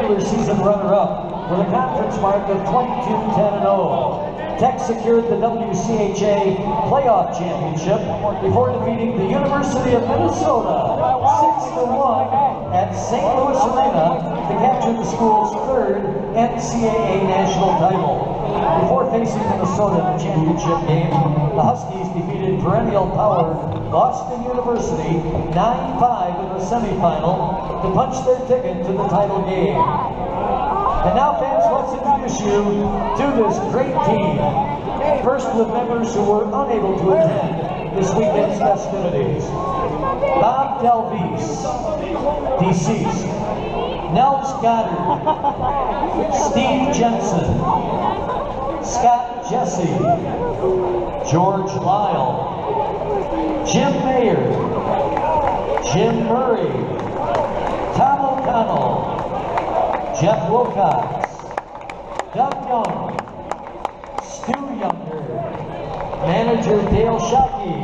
regular season runner-up with a conference mark of 22-10-0. Tech secured the WCHA playoff championship before defeating the University of Minnesota 6-1 at St. Louis Arena to capture the school's third NCAA national title. Before facing Minnesota in the championship game, the Huskies defeated perennial power Boston University 9-5 in the semifinal to punch their ticket to the title game. And now, fans, let's introduce you to this great team. First, with members who were unable to attend this weekend's festivities. Bob Delvise, deceased. Nels Goddard, Steve Jensen, Scott Jesse, George Lyle, Jim Mayer, Jim Murray, Tom O'Connell, Jeff Wilcox, Doug Young, Stu Younger, Manager Dale Shockey,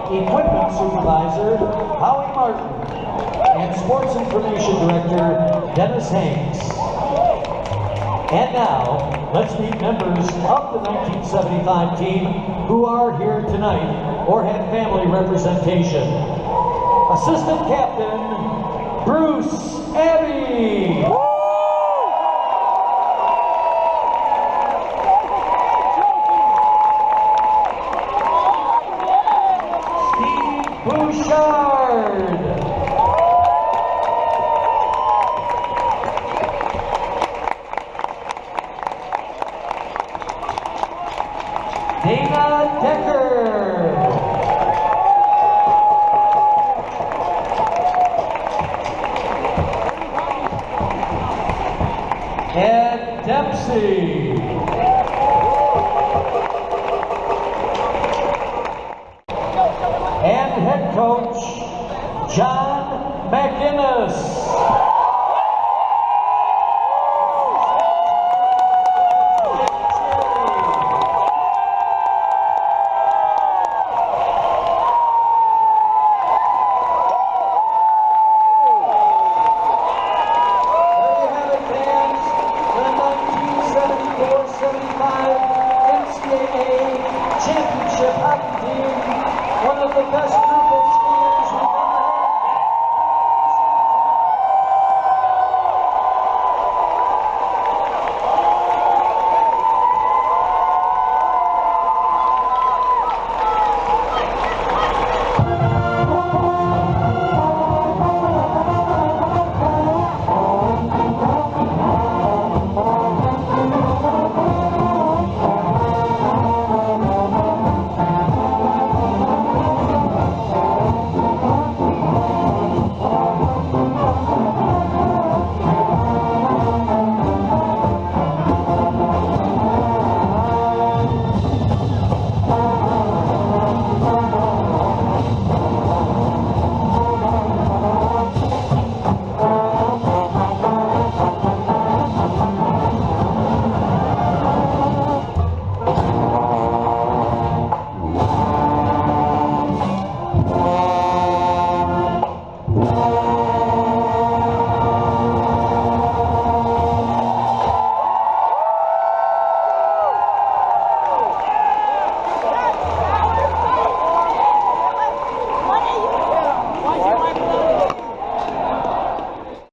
Equipment Supervisor Howie Martin, and Sports Information Director Dennis Hanks. And now, let's meet members of the 1975 team who are here tonight or had family representation. Assistant Captain Bruce Abbey. Bouchard. Dana Decker. Ed Dempsey.